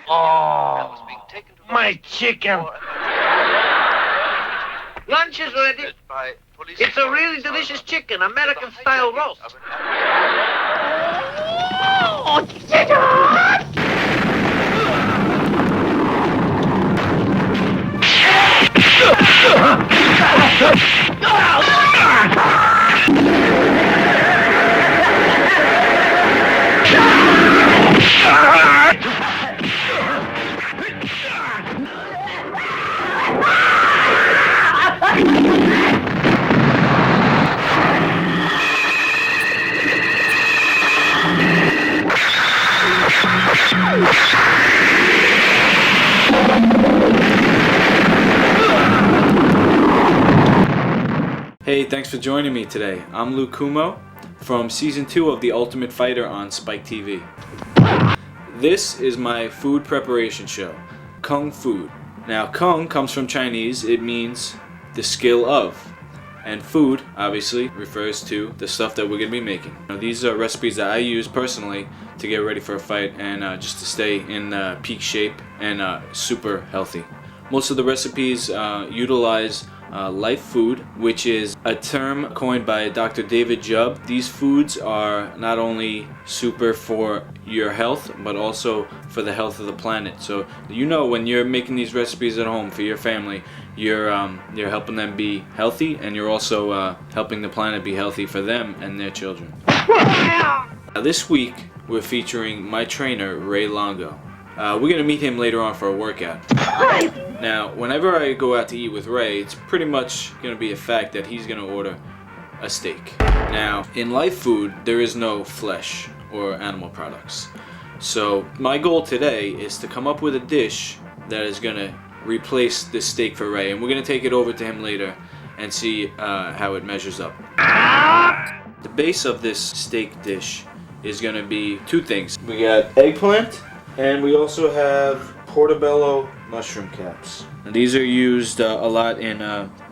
Oh, my chicken! Lunch is ready. It's a really delicious chicken, American-style roast. Oh, chicken! Hey, thanks for joining me today. I'm Lou Kumo from Season 2 of The Ultimate Fighter on Spike TV. This is my food preparation show, Kung Food. Now, Kung comes from Chinese. It means the skill of. And food, obviously, refers to the stuff that we're going to be making. Now, these are recipes that I use personally to get ready for a fight and just to stay in peak shape and super healthy. Most of the recipes utilize life food, which is a term coined by Dr. David Jubb. These foods are not only super for your health, but also for the health of the planet. So you know, when you're making these recipes at home for your family, you're helping them be healthy, and you're also helping the planet be healthy for them and their children. This week we're featuring my trainer, Ray Longo. We're going to meet him later on for a workout. Now, whenever I go out to eat with Ray, it's pretty much going to be a fact that he's going to order a steak. Now, in life food, there is no flesh or animal products. So my goal today is to come up with a dish that is going to replace this steak for Ray, and we're going to take it over to him later and see how it measures up. The base of this steak dish is going to be two things. We got eggplant, and we also have portobello mushroom caps. And these are used a lot in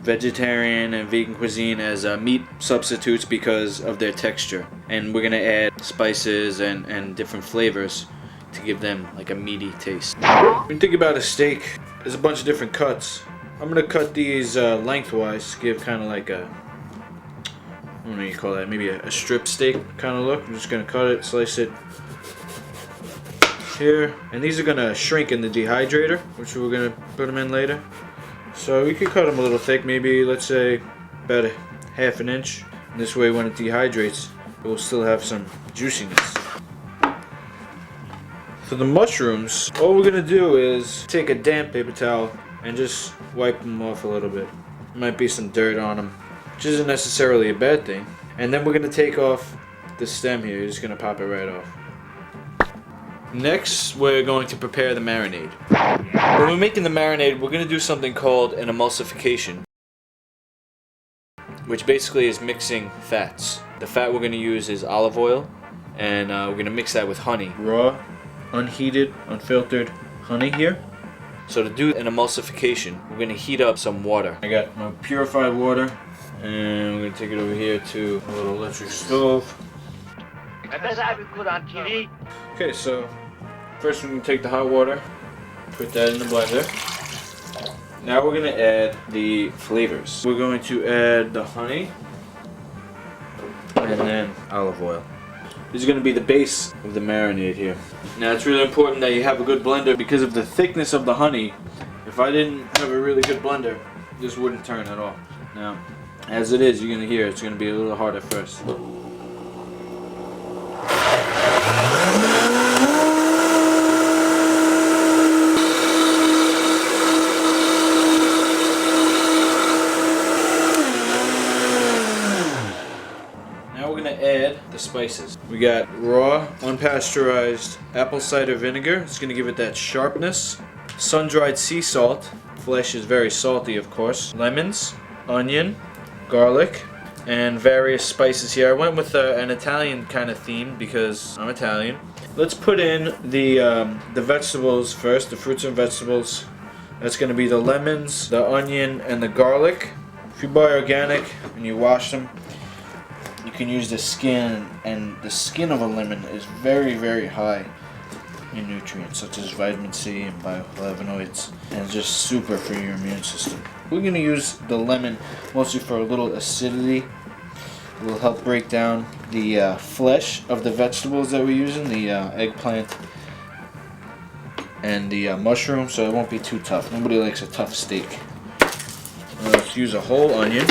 vegetarian and vegan cuisine as meat substitutes because of their texture. And we're going to add spices and different flavors to give them like a meaty taste. When you think about a steak, there's a bunch of different cuts. I'm going to cut these lengthwise to give kind of like a, I don't know what you call that, maybe a strip steak kind of look. I'm just going to cut it, slice it here, and these are gonna shrink in the dehydrator, which we're gonna put them in later. So you could cut them a little thick, maybe let's say about a half an inch. And this way, when it dehydrates, it will still have some juiciness. For the mushrooms, all we're gonna do is take a damp paper towel and just wipe them off a little bit. There might be some dirt on them, which isn't necessarily a bad thing. And then we're gonna take off the stem here. You're just gonna pop it right off. Next, we're going to prepare the marinade. When we're making the marinade, we're going to do something called an emulsification, which basically is mixing fats. The fat we're going to use is olive oil, and we're going to mix that with honey. Raw, unheated, unfiltered honey here. So to do an emulsification, we're going to heat up some water. I got my purified water, and we're going to take it over here to a little electric stove. Okay, so first we're going to take the hot water, put that in the blender. Now we're going to add the flavors. We're going to add the honey and then olive oil. This is going to be the base of the marinade here. Now it's really important that you have a good blender because of the thickness of the honey. If I didn't have a really good blender, this wouldn't turn at all. Now, as it is, you're going to hear it's going to be a little hard at first. Add the spices. We got raw, unpasteurized apple cider vinegar. It's going to give it that sharpness. Sun-dried sea salt. Flesh is very salty, of course. Lemons, onion, garlic, and various spices here. I went with an Italian kind of theme because I'm Italian. Let's put in the vegetables first, the fruits and vegetables. That's going to be the lemons, the onion, and the garlic. If you buy organic and you wash them, you can use the skin, and the skin of a lemon is very, very high in nutrients such as vitamin C and bioflavonoids, and it's just super for your immune system. We're going to use the lemon mostly for a little acidity. It will help break down the flesh of the vegetables that we're using, the eggplant and the mushroom, so it won't be too tough. Nobody likes a tough steak. Let's use a whole onion.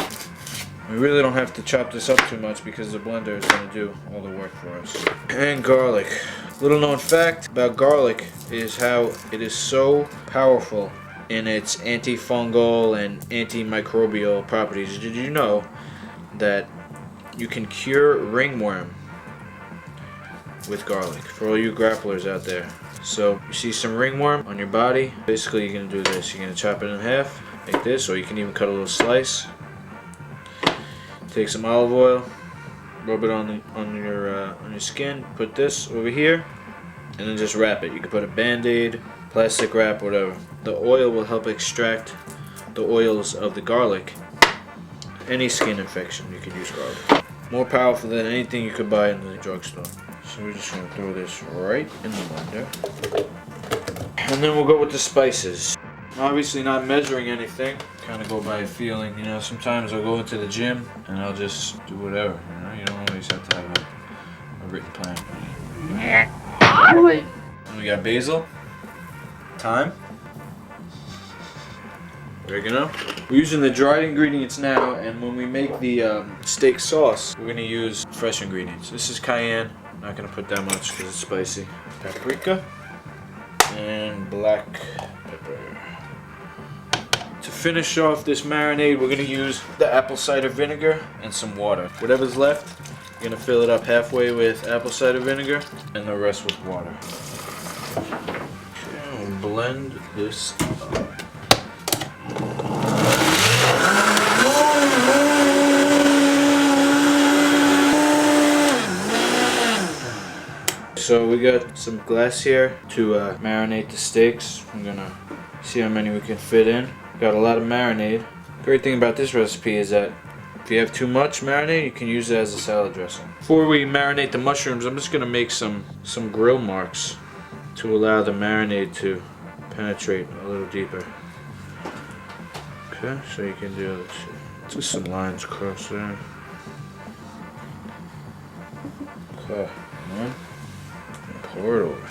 We really don't have to chop this up too much because the blender is going to do all the work for us. And garlic. Little known fact about garlic is how it is so powerful in its antifungal and antimicrobial properties. Did you know that you can cure ringworm with garlic? For all you grapplers out there. So you see some ringworm on your body, basically you're going to do this. You're going to chop it in half like this, or you can even cut a little slice. Take some olive oil, rub it on your skin, put this over here, and then just wrap it. You can put a band-aid, plastic wrap, whatever. The oil will help extract the oils of the garlic. Any skin infection, you can use garlic. More powerful than anything you could buy in the drugstore. So we're just going to throw this right in the blender. And then we'll go with the spices. Obviously not measuring anything. Kind of go by a feeling. You know, sometimes I'll go into the gym and I'll just do whatever. You know, you don't always have to have a written plan. And we got basil, thyme, oregano. We're using the dried ingredients now, and when we make the steak sauce, we're going to use fresh ingredients. This is cayenne. I'm not going to put that much because it's spicy. Paprika and black pepper. To finish off this marinade, we're going to use the apple cider vinegar and some water. Whatever's left, you're going to fill it up halfway with apple cider vinegar and the rest with water. Okay, we'll blend this up. So we got some glass here to marinate the steaks. I'm going to see how many we can fit in. Got a lot of marinade. Great thing about this recipe is that if you have too much marinade, you can use it as a salad dressing. Before we marinate the mushrooms, I'm just gonna make some grill marks to allow the marinade to penetrate a little deeper. Okay, so you can do just some lines across there. Okay, and pour it over.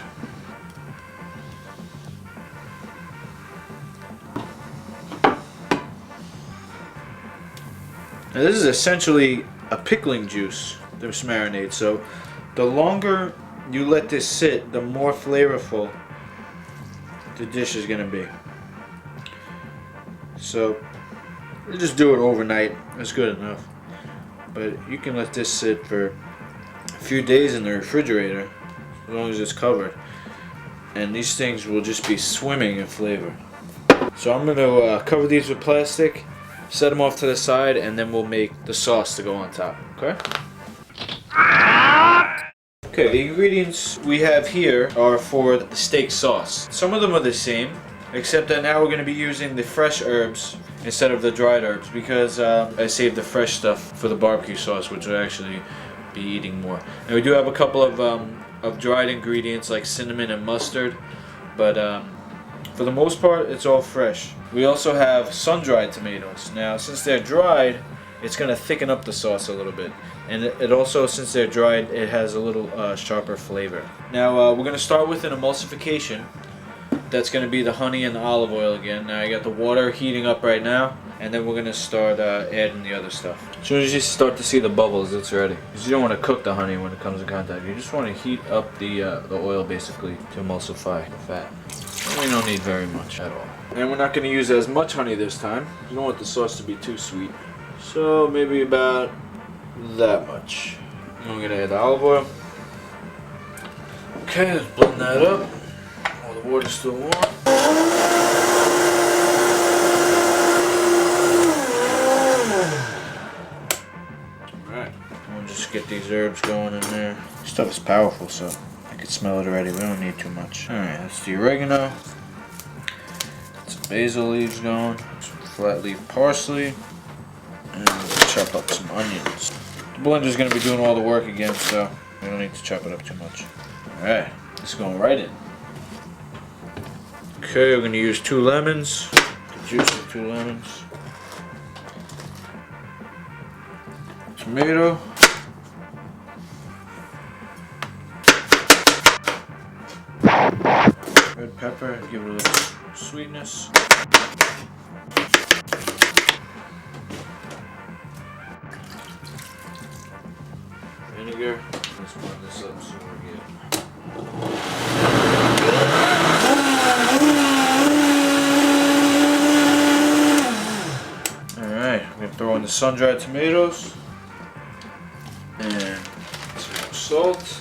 Now this is essentially a pickling juice, this marinade, so the longer you let this sit, the more flavorful the dish is going to be. So you just do it overnight, it's good enough. But you can let this sit for a few days in the refrigerator, as long as it's covered. And these things will just be swimming in flavor. So I'm going to cover these with plastic, set them off to the side, and then we'll make the sauce to go on top, okay? Okay, the ingredients we have here are for the steak sauce. Some of them are the same, except that now we're going to be using the fresh herbs instead of the dried herbs, because I saved the fresh stuff for the barbecue sauce, which will actually be eating more. And we do have a couple of dried ingredients like cinnamon and mustard, but for the most part, it's all fresh. We also have sun-dried tomatoes. Now, since they're dried, it's going to thicken up the sauce a little bit. And it also, since they're dried, it has a little sharper flavor. Now, we're going to start with an emulsification. That's going to be the honey and the olive oil again. Now, I got the water heating up right now. And then we're going to start adding the other stuff. As soon as you start to see the bubbles, it's ready. Because you don't want to cook the honey when it comes in contact. You just want to heat up the oil, basically, to emulsify the fat. And we don't need very much at all. And we're not going to use as much honey this time. You don't want the sauce to be too sweet. So maybe about that much. And we're going to add the olive oil. Okay, let's blend that up while the water's still warm. Alright, we'll just get these herbs going in there. This stuff is powerful, so I can smell it already. We don't need too much. Alright, that's the oregano. Some basil leaves going. Some flat leaf parsley. And we'll chop up some onions. The blender's gonna be doing all the work again, so we don't need to chop it up too much. Alright, it's going right in. Okay, we're gonna use 2 lemons. The juice of 2 lemons. Tomato. Red pepper, give it a little sweetness. Vinegar. Let's blend this up so we get. Alright, I'm gonna throw in the sun-dried tomatoes and some salt.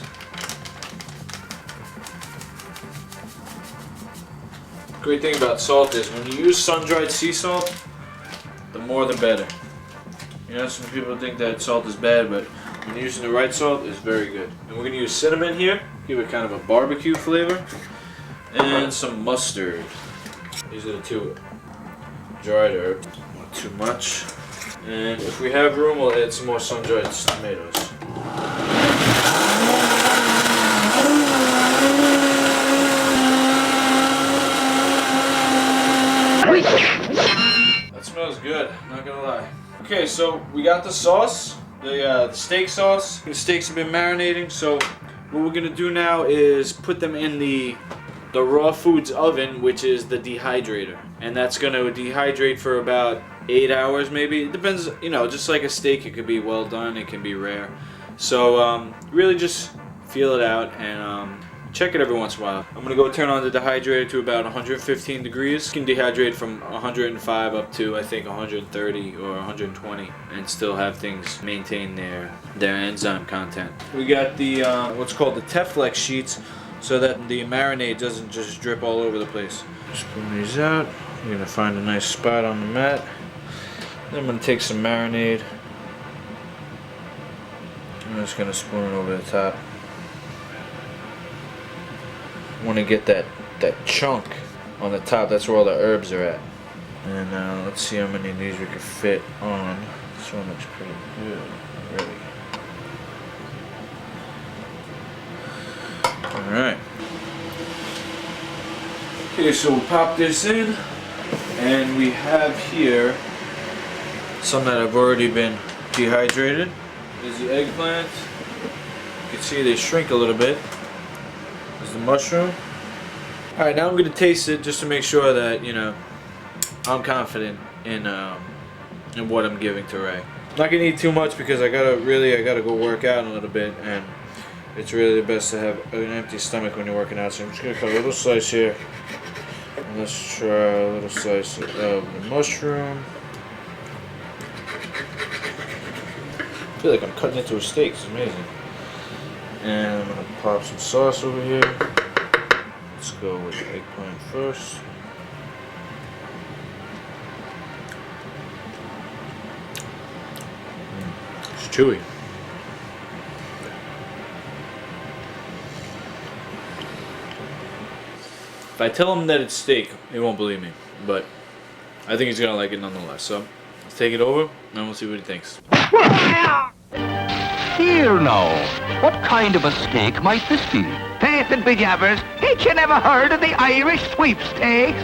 Great thing about salt is when you use sun-dried sea salt, the more the better. You know, some people think that salt is bad, but when you're using the right salt, it's very good. And we're going to use cinnamon here, give it kind of a barbecue flavor, and some mustard. These are the 2 dried herbs. Not too much. And if we have room, we'll add some more sun-dried tomatoes. That smells good, not gonna lie. Okay, so we got the sauce, the steak sauce. The steaks have been marinating, so what we're gonna do now is put them in the raw foods oven, which is the dehydrator. And that's gonna dehydrate for about 8 hours maybe. It depends, you know, just like a steak, it could be well done, it can be rare. So really just feel it out and check it every once in a while. I'm gonna go turn on the dehydrator to about 115 degrees. You can dehydrate from 105 up to I think 130 or 120 and still have things maintain their enzyme content. We got the what's called the Teflex sheets so that the marinade doesn't just drip all over the place. Spoon these out. You're gonna find a nice spot on the mat. Then I'm gonna take some marinade. I'm just gonna spoon it over the top. Want to get that chunk on the top. That's where all the herbs are at. And let's see how many of these we can fit on. This one looks pretty good already. All right. Okay, so we'll pop this in, and we have here some that have already been dehydrated. There's the eggplant. You can see they shrink a little bit. The mushroom. Alright, now I'm going to taste it just to make sure that, you know, I'm confident in what I'm giving to Ray. I'm not going to eat too much because I gotta go work out a little bit, and it's really the best to have an empty stomach when you're working out. So I'm just going to cut a little slice here. And let's try a little slice of the mushroom. I feel like I'm cutting into a steak. It's amazing. And I'm going to pop some sauce over here. Let's go with the eggplant first. It's chewy. If I tell him that it's steak, he won't believe me. But I think he's going to like it nonetheless. So let's take it over and we'll see what he thinks. Here now, what kind of a steak might this be? Faith and be jabbers, ain't you never heard of the Irish sweepstakes?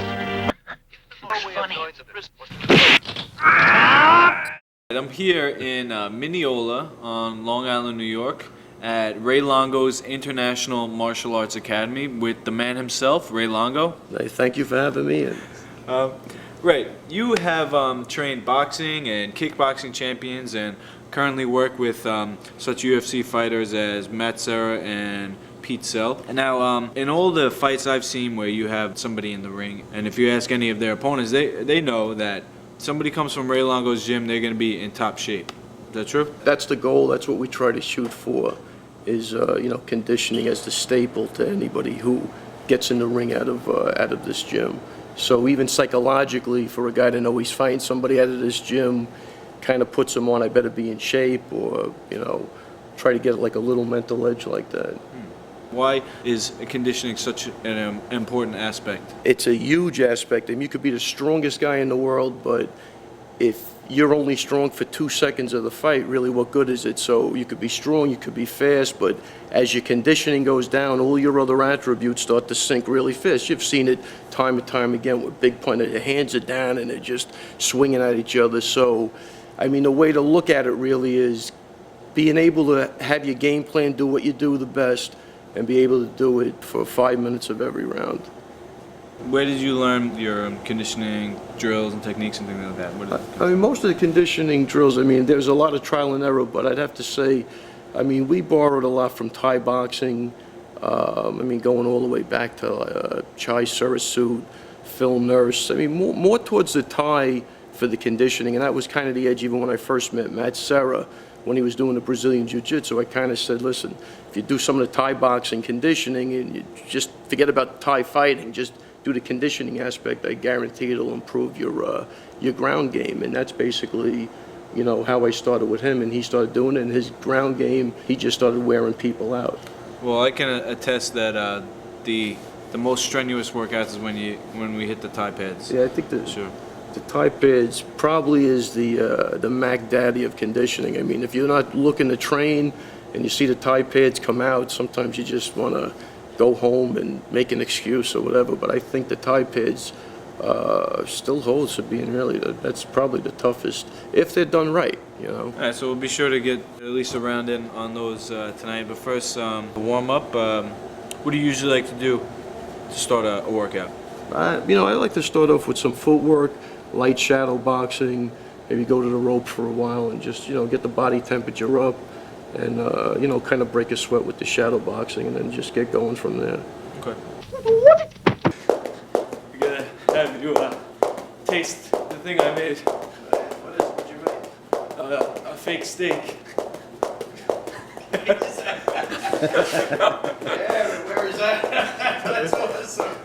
I'm here in Mineola on Long Island, New York at Ray Longo's International Martial Arts Academy with the man himself, Ray Longo. Thank you for having me. Ray, you have trained boxing and kickboxing champions and currently work with such UFC fighters as Matt Serra and Pete Sell. And now, in all the fights I've seen where you have somebody in the ring, and if you ask any of their opponents, they know that somebody comes from Ray Longo's gym, they're going to be in top shape. Is that true? That's the goal. That's what we try to shoot for, is conditioning as the staple to anybody who gets in the ring out of this gym. So even psychologically, for a guy to know he's fighting somebody out of this gym, kind of puts him on, I better be in shape, or, try to get like a little mental edge like that. Why is conditioning such an important aspect? It's a huge aspect. I mean, you could be the strongest guy in the world, but if you're only strong for 2 seconds of the fight, really what good is it? So you could be strong, you could be fast, but as your conditioning goes down, all your other attributes start to sink really fast. You've seen it time and time again with big punter. Their hands are down and they're just swinging at each other. So, I mean, the way to look at it really is being able to have your game plan, do what you do the best, and be able to do it for 5 minutes of every round. Where did you learn your conditioning drills and techniques and things like that? I mean, most of the conditioning drills, I mean, there's a lot of trial and error, but I'd have to say, I mean, we borrowed a lot from Thai boxing. I mean, going all the way back to Chai Surasuit, Phil Nurse. I mean, more towards the Thai for the conditioning, and that was kind of the edge even when I first met Matt Serra, when he was doing the Brazilian Jiu-Jitsu. I kind of said, listen, if you do some of the Thai boxing conditioning and you just forget about Thai fighting, just do the conditioning aspect, I guarantee it'll improve your ground game. And that's basically, you know, how I started with him, and he started doing it. And his ground game, he just started wearing people out. Well, I can attest that the most strenuous workouts is when we hit the Thai pads. Yeah, I think the Thai pads probably is the Mac Daddy of conditioning. I mean, if you're not looking to train and you see the Thai pads come out, sometimes you just want to go home and make an excuse or whatever. But I think the Thai pads still holds to being really, that's probably the toughest, if they're done right, you know. All right, so we'll be sure to get at least a round in on those tonight. But first, warm up. What do you usually like to do to start a workout? You know, I like to start off with some footwork, light shadow boxing, maybe go to the rope for a while and just, you know, get the body temperature up and, you know, kind of break a sweat with the shadow boxing and then just get going from there. Okay. We're gonna have you taste the thing I made. What is it? What you made? A fake steak. Yeah, where is that? That's awesome.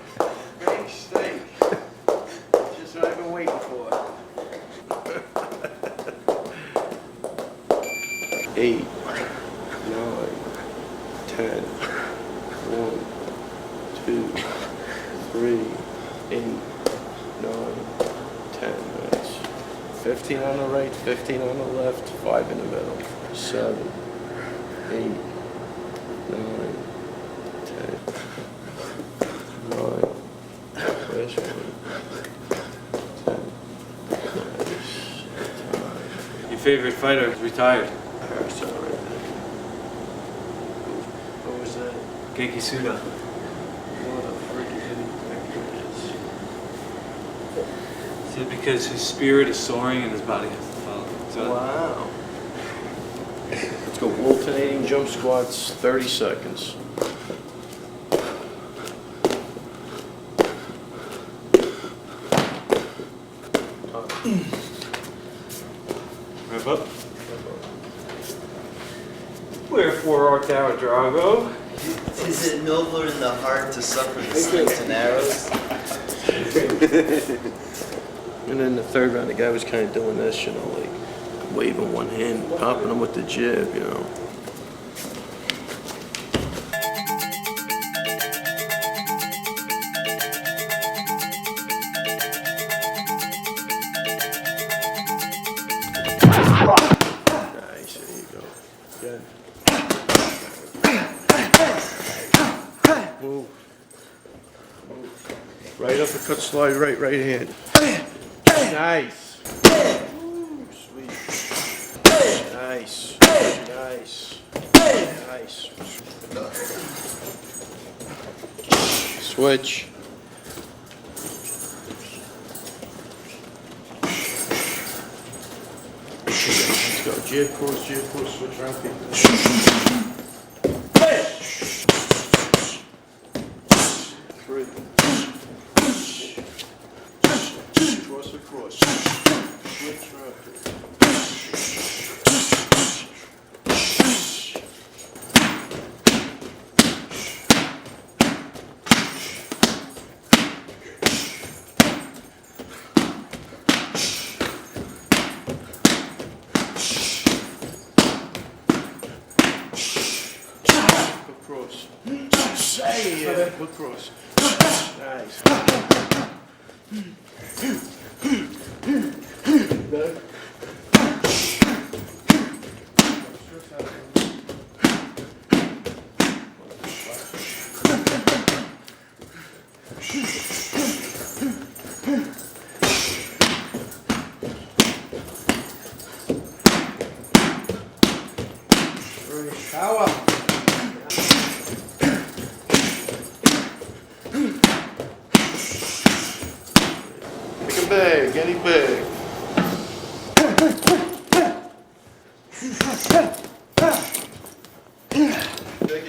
Fake steak. Just what I've been waiting for. 8, 9, 10, 1, 2, 3, 8, 9, 10 minutes. 15 on the right, 15 on the left, 5 in the middle. 7, 8, 9, 10, 9, where's 10, Your favorite fighter is retired. What was that? Genki Suda. What a freaking idiot. Is it because his spirit is soaring and his body has to follow? So Wow. Let's go alternating jump squats, 30 seconds. Rev up. Wherefore art thou, Drago? Is it nobler in the heart to suffer the slings and arrows? And then the third round, the guy was kind of doing this, you know, like waving one hand, popping him with the jab, you know. Nice, there you go. Good. Move. Right uppercut slide, right hand. Nice. Ooh, sweet. Nice. Nice. Nice. Switch. Let's go. Jab cross, switch around people. 3. Cross. Switch around. Cross. Yeah, hook cross. Nice. Better? Power. Make it big, any big.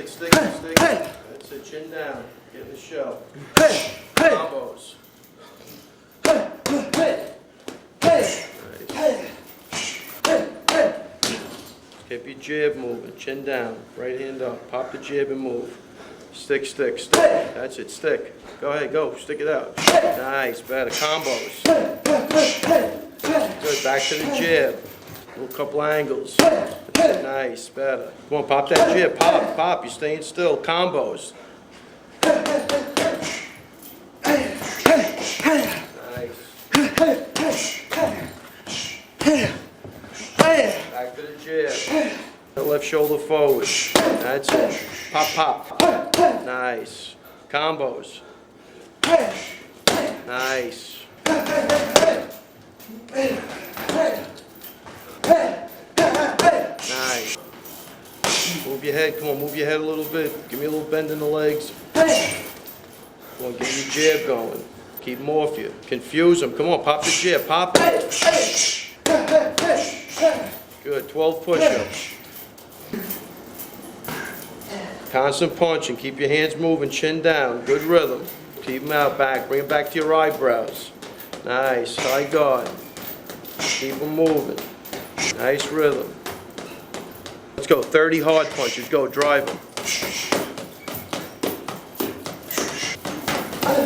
Stick it. That's it, chin down. Get in the shell. Combos. Nice. Keep your jab moving, chin down, right hand up. Pop the jab and move. Stick. That's it, stick. Go ahead, go, stick it out. Nice, better. Combos. Good, back to the jab. A little couple angles. Nice, better. Come on, pop that jib. Pop. You're staying still. Combos. Nice. Back to the jib. The left shoulder forward. That's it. Pop. Nice. Combos. Nice. Nice. Move your head, come on, move your head a little bit. Give me a little bend in the legs. Come on, get your jab going. Keep them off you. Confuse them. Come on, pop the jab, pop it. Good, 12 push-ups. Constant punching, keep your hands moving, chin down, good rhythm. Keep them out back, bring them back to your eyebrows. Nice, high guard. Keep them moving. Nice rhythm. Let's go, 30 hard punches. Go, drive them.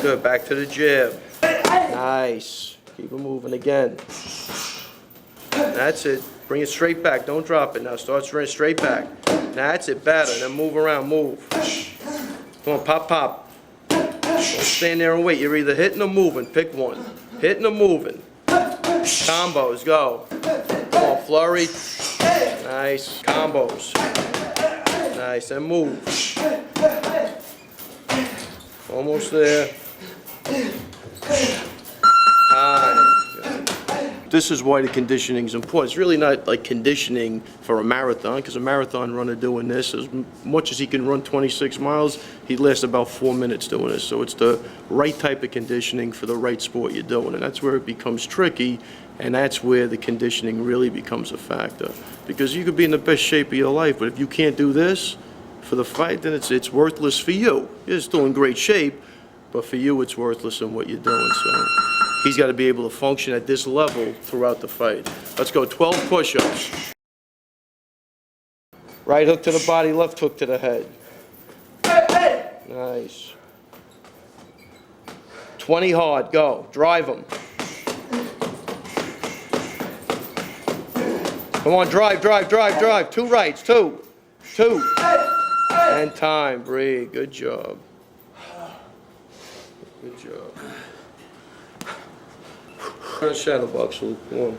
Good, back to the jab. Nice. Keep them moving again. That's it. Bring it straight back. Don't drop it now. Start straight back. That's it. Better. Then move around. Move. Come on, pop. Don't stand there and wait. You're either hitting or moving. Pick one. Hitting or moving. Combos. Go. Come on, flurry. Nice. Combos. Nice. And move. Almost there. Time. This is why the conditioning is important. It's really not like conditioning for a marathon, because a marathon runner doing this, as much as he can run 26 miles, he lasts about 4 minutes doing this. So it's the right type of conditioning for the right sport you're doing, and that's where it becomes tricky, and that's where the conditioning really becomes a factor. Because you could be in the best shape of your life, but if you can't do this for the fight, then it's worthless for you. You're still in great shape, but for you it's worthless in what you're doing. So he's got to be able to function at this level throughout the fight. Let's go, 12 push-ups. Right hook to the body, left hook to the head. Nice. 20 hard, go. Drive them. Come on, drive. 2 rights, 2. And time, breathe. Good job. Good job. Shadow box, Luke. Come on.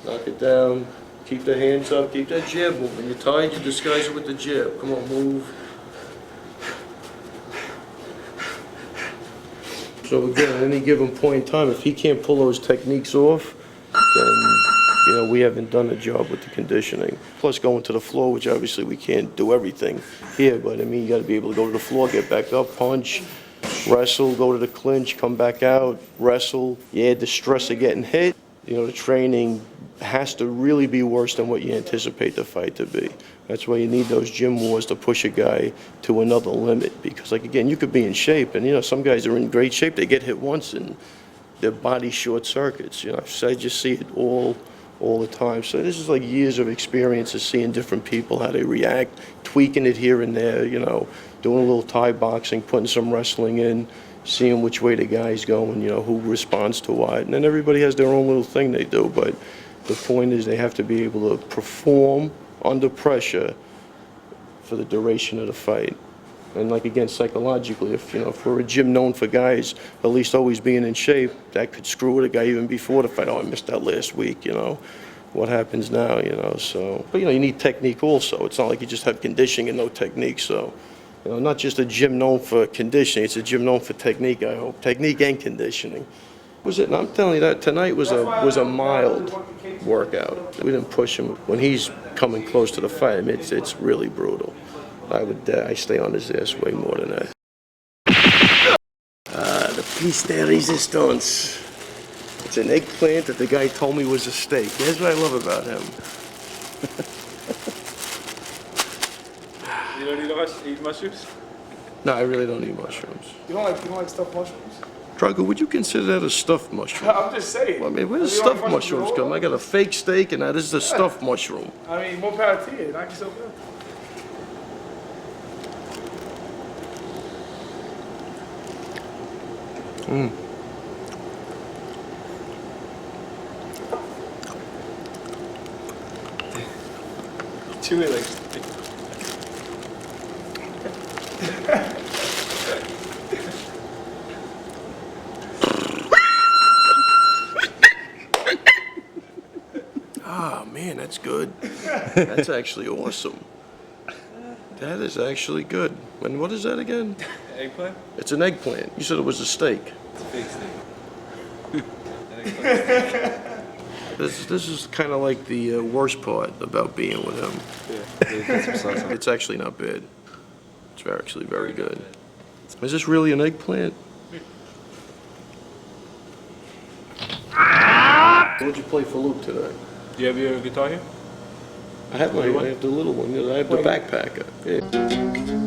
Knock it down. Keep the hands up. Keep that jab moving. You're tired, you disguise it with the jab. Come on, move. So again, at any given point in time, if he can't pull those techniques off, then we haven't done a job with the conditioning. Plus going to the floor, which obviously we can't do everything here, but I mean, you got to be able to go to the floor, get back up, punch, wrestle, go to the clinch, come back out, wrestle. You add the stress of getting hit. The training has to really be worse than what you anticipate the fight to be. That's why you need those gym wars to push a guy to another limit. Because, like, again, you could be in shape, and, some guys are in great shape. They get hit once, and their body short circuits. So I just see it all the time. So this is like years of experience of seeing different people, how they react, tweaking it here and there, doing a little Thai boxing, putting some wrestling in, seeing which way the guy's going, who responds to what. And then everybody has their own little thing they do, but the point is they have to be able to perform under pressure for the duration of the fight. And like, again, psychologically, if we're a gym known for guys at least always being in shape, that could screw with a guy even before the fight. Oh, I missed that last week, what happens now, so. But, you need technique also. It's not like you just have conditioning and no technique, so. Not just a gym known for conditioning, it's a gym known for technique, I hope. Technique and conditioning. Was it? And I'm telling you that tonight was a mild workout. We didn't push him. When he's coming close to the fight, I mean, it's really brutal. I stay on his ass way more than that. The piece de resistance. It's an eggplant that the guy told me was a steak. That's what I love about him. You don't eat mushrooms? No, I really don't eat mushrooms. You don't like stuffed mushrooms? Drago, would you consider that a stuffed mushroom? I'm just saying. Well, I mean, where does You don't like stuffed mushrooms come? I got a fake steak, and now this is a stuffed mushroom. I mean, more power to you. Knock yourself out. Chew it like. Ah, man, that's good. That's actually awesome. That is actually good. And what is that again? Eggplant? It's an eggplant. You said it was a steak. It's a fake steak. This is kind of like the worst part about being with him. Yeah, some sauce on it. It's actually not bad. It's actually very good. Is this really an eggplant? What'd you play for Luke today? Do you have your guitar here? I have the little one. I have the backpacker. Yeah.